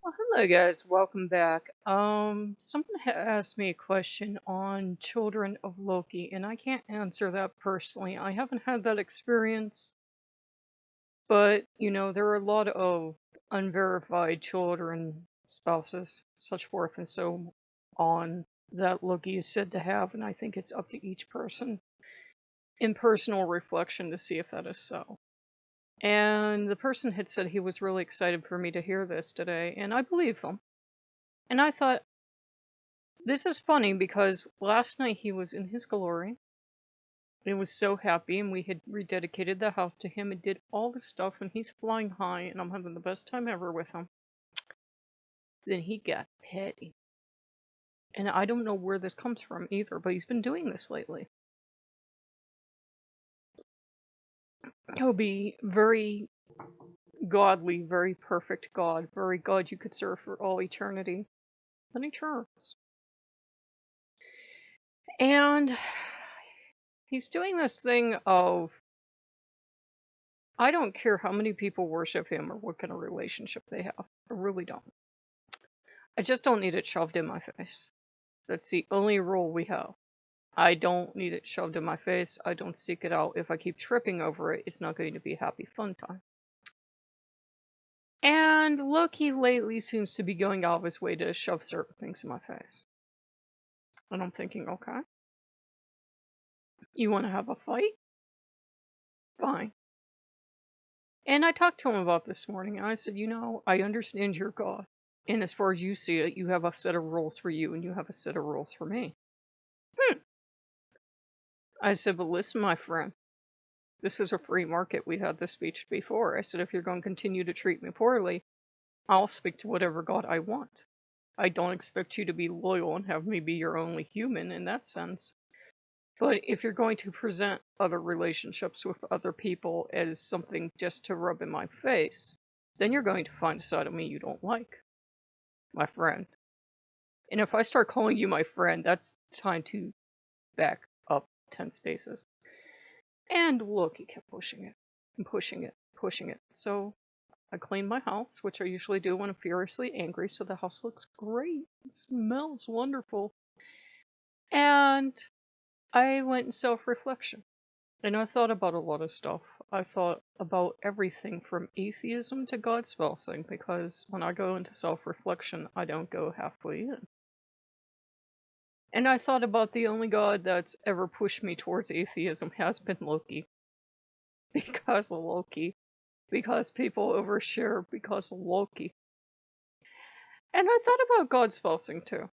Oh, hello guys, welcome back. Someone asked me a question on Children of Loki, and I can't answer that personally. I haven't had that experience, but there are a lot of unverified children, spouses, such forth and so on that Loki is said to have, and I think it's up to each person in personal reflection to see if that is so. And the person had said he was really excited for me to hear this today, and I believe him. And I thought, this is funny because last night he was in his glory and was so happy, and we had rededicated the house to him and did all the stuff, and he's flying high, and I'm having the best time ever with him. Then he got petty. And I don't know where this comes from either, but he's been doing this lately. He'll be very godly, very perfect God, very God you could serve for all eternity. Then he turns. And he's doing this thing of, I don't care how many people worship him or what kind of relationship they have. I really don't. I just don't need it shoved in my face. That's the only rule we have. I don't need it shoved in my face. I don't seek it out. If I keep tripping over it, it's not going to be a happy, fun time. And Loki lately seems to be going out of his way to shove certain things in my face. And I'm thinking, okay, you want to have a fight? Fine. And I talked to him about this morning, and I said, I understand you're God. And as far as you see it, you have a set of rules for you, and you have a set of rules for me. I said, but listen, my friend, this is a free market. We had this speech before. I said, if you're going to continue to treat me poorly, I'll speak to whatever God I want. I don't expect you to be loyal and have me be your only human in that sense. But if you're going to present other relationships with other people as something just to rub in my face, then you're going to find a side of me you don't like, my friend. And if I start calling you my friend, that's time to back up 10 spaces. And look, he kept pushing it, and pushing it, pushing it. So I cleaned my house, which I usually do when I'm furiously angry, so the house looks great. It smells wonderful. And I went in self-reflection. And I thought about a lot of stuff. I thought about everything from atheism to God spacing, because when I go into self-reflection, I don't go halfway in. And I thought about the only God that's ever pushed me towards atheism has been Loki. Because of Loki. Because people overshare because of Loki. And I thought about God spacing too.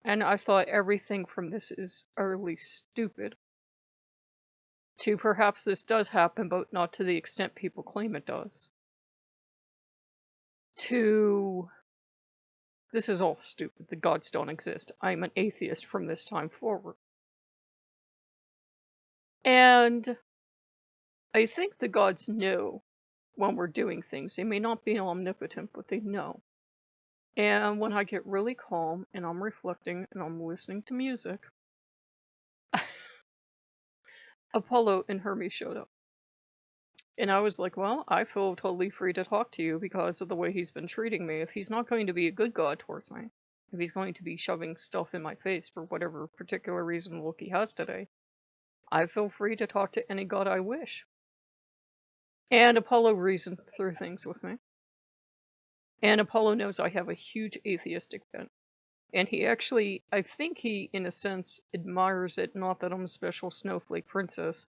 And I thought everything from this is utterly stupid. To perhaps this does happen, but not to the extent people claim it does. To this is all stupid. The gods don't exist. I'm an atheist from this time forward. And I think the gods know when we're doing things. They may not be omnipotent, but they know. And when I get really calm and I'm reflecting and I'm listening to music, Apollo and Hermes showed up. And I was like, well, I feel totally free to talk to you because of the way he's been treating me. If he's not going to be a good god towards me, if he's going to be shoving stuff in my face for whatever particular reason Loki has today, I feel free to talk to any god I wish. And Apollo reasoned through things with me. And Apollo knows I have a huge atheistic bent. And he actually, I think he, in a sense, admires it, not that I'm a special snowflake princess,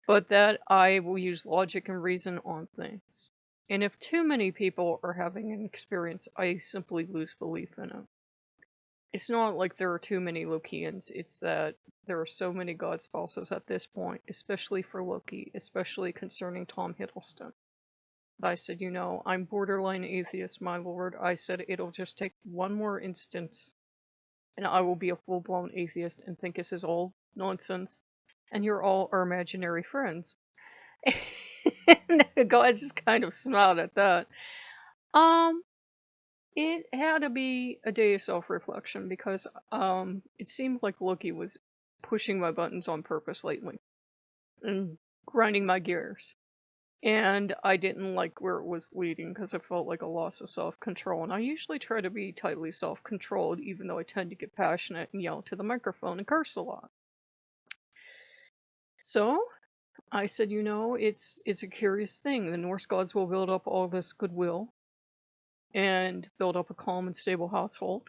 but that I will use logic and reason on things. And if too many people are having an experience, I simply lose belief in it. It's not like there are too many Lokeans, it's that there are so many god spouses at this point, especially for Loki, especially concerning Tom Hiddleston. I said, I'm borderline atheist, my lord. I said it'll just take one more instance, and I will be a full-blown atheist and think this is all nonsense, and you're all our imaginary friends. And the guy just kind of smiled at that. It had to be a day of self-reflection because it seemed like Loki was pushing my buttons on purpose lately and grinding my gears. And I didn't like where it was leading because I felt like a loss of self-control. And I usually try to be tightly self-controlled, even though I tend to get passionate and yell to the microphone and curse a lot. So I said, it's a curious thing. The Norse gods will build up all this goodwill and build up a calm and stable household.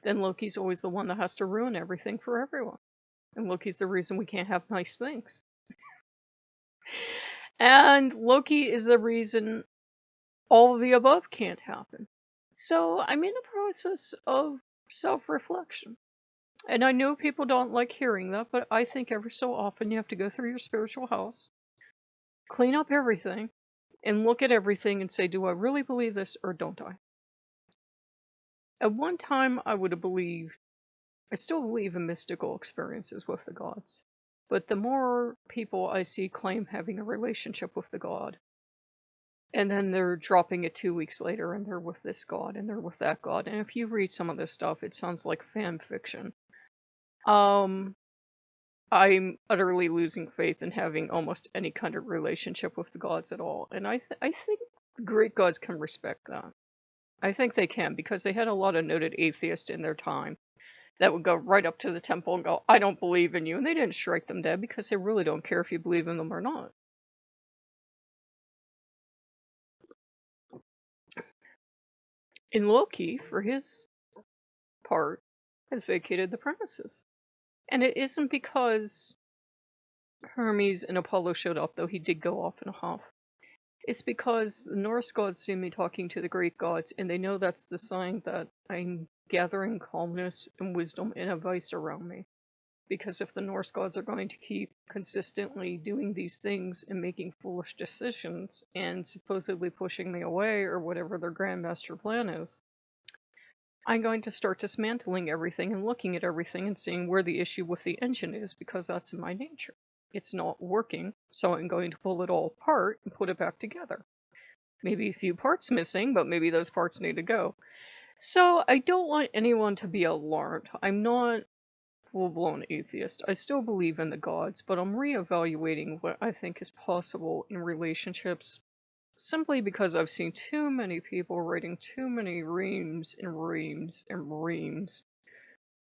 Then Loki's always the one that has to ruin everything for everyone. And Loki's the reason we can't have nice things. And Loki is the reason all of the above can't happen. So I'm in a process of self-reflection. And I know people don't like hearing that, but I think every so often you have to go through your spiritual house, clean up everything, and look at everything and say, do I really believe this or don't I? At one time, I still believe in mystical experiences with the gods. But the more people I see claim having a relationship with the god, and then they're dropping it 2 weeks later and they're with this god and they're with that god. And if you read some of this stuff, it sounds like fan fiction. I'm utterly losing faith in having almost any kind of relationship with the gods at all. And I think the Greek gods can respect that. I think they can, because they had a lot of noted atheists in their time that would go right up to the temple and go, I don't believe in you. And they didn't strike them dead because they really don't care if you believe in them or not. And Loki, for his part, has vacated the premises. And it isn't because Hermes and Apollo showed up, though he did go off in a huff. It's because the Norse gods see me talking to the Greek gods, and they know that's the sign that I'm gathering calmness and wisdom and advice around me. Because if the Norse gods are going to keep consistently doing these things and making foolish decisions and supposedly pushing me away or whatever their grandmaster plan is, I'm going to start dismantling everything and looking at everything and seeing where the issue with the engine is, because that's in my nature. It's not working, so I'm going to pull it all apart and put it back together. Maybe a few parts missing, but maybe those parts need to go. So I don't want anyone to be alarmed. I'm not full-blown atheist. I still believe in the gods, but I'm reevaluating what I think is possible in relationships, simply because I've seen too many people writing too many reams and reams and reams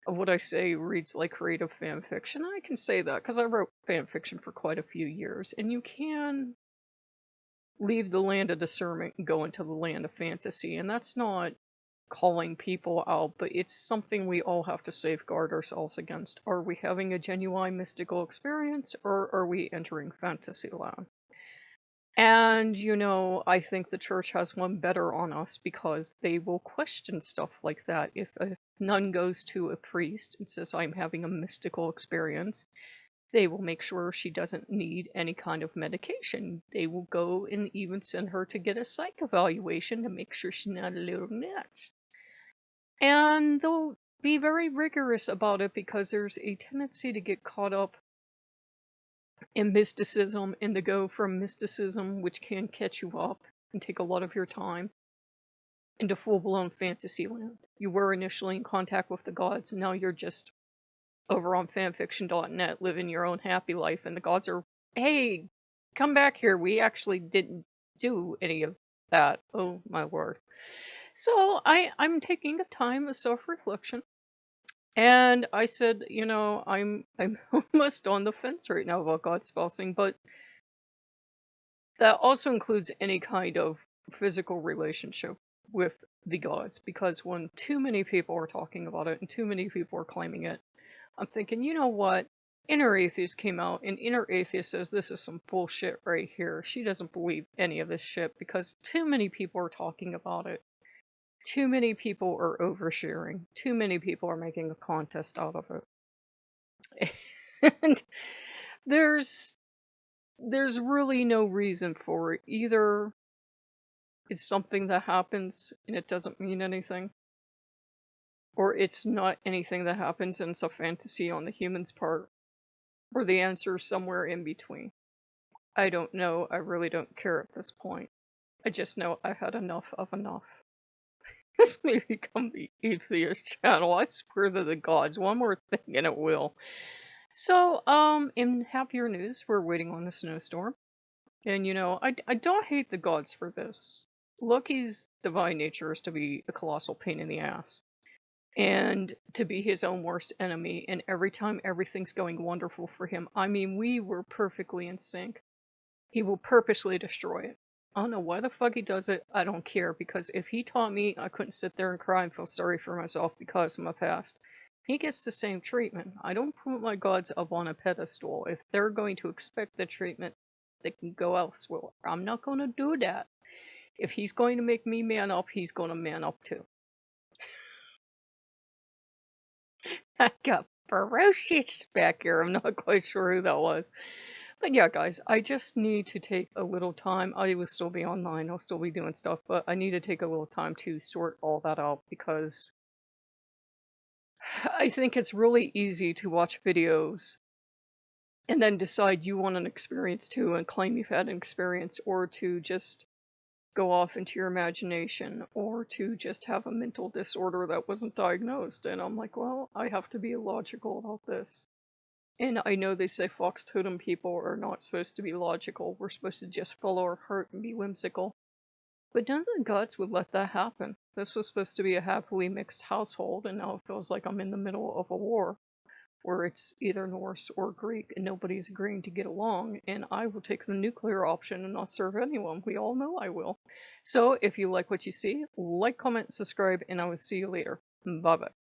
of what I say reads like creative fan fiction. I can say that because I wrote fan fiction for quite a few years, and you can leave the land of discernment and go into the land of fantasy, and that's not calling people out, but it's something we all have to safeguard ourselves against. Are we having a genuine mystical experience, or are we entering fantasy land? And, I think the church has one better on us, because they will question stuff like that. If a nun goes to a priest and says, I'm having a mystical experience, they will make sure she doesn't need any kind of medication. They will go and even send her to get a psych evaluation to make sure she's not a little nuts. And they'll be very rigorous about it, because there's a tendency to get caught up in mysticism and to go from mysticism, which can catch you up and take a lot of your time, into full-blown fantasy land. You were initially in contact with the gods, and now you're just over on fanfiction.net living your own happy life, and the gods are, hey, come back here, we actually didn't do any of that. Oh my word. So I'm taking a time of self-reflection. And I said, I'm almost on the fence right now about God spousing, but that also includes any kind of physical relationship with the gods, because when too many people are talking about it and too many people are claiming it, I'm thinking, you know what? Inner Atheist came out, and Inner Atheist says this is some bullshit right here. She doesn't believe any of this shit, because too many people are talking about it. Too many people are oversharing. Too many people are making a contest out of it. And there's really no reason for it. Either it's something that happens and it doesn't mean anything, or it's not anything that happens and it's a fantasy on the human's part, or the answer is somewhere in between. I don't know. I really don't care at this point. I just know I had enough of enough. This may become the atheist channel. I swear to the gods. One more thing and it will. So, in happier news, we're waiting on a snowstorm. And I don't hate the gods for this. Loki's divine nature is to be a colossal pain in the ass and to be his own worst enemy. And every time everything's going wonderful for him, I mean, we were perfectly in sync. He will purposely destroy it. I don't know why the fuck he does it. I don't care, because if he taught me, I couldn't sit there and cry and feel sorry for myself because of my past. He gets the same treatment. I don't put my gods up on a pedestal. If they're going to expect the treatment, they can go elsewhere. I'm not going to do that. If he's going to make me man up, he's going to man up too. I got ferocious back here. I'm not quite sure who that was. But yeah, guys, I just need to take a little time. I will still be online. I'll still be doing stuff, but I need to take a little time to sort all that out, because I think it's really easy to watch videos and then decide you want an experience too and claim you've had an experience, or to just go off into your imagination, or to just have a mental disorder that wasn't diagnosed. And I'm like, well, I have to be logical about this. And I know they say Fox Totem people are not supposed to be logical. We're supposed to just follow our heart and be whimsical. But none of the gods would let that happen. This was supposed to be a happily mixed household, and now it feels like I'm in the middle of a war where it's either Norse or Greek and nobody's agreeing to get along, and I will take the nuclear option and not serve anyone. We all know I will. So if you like what you see, like, comment, subscribe, and I will see you later. Bye bye.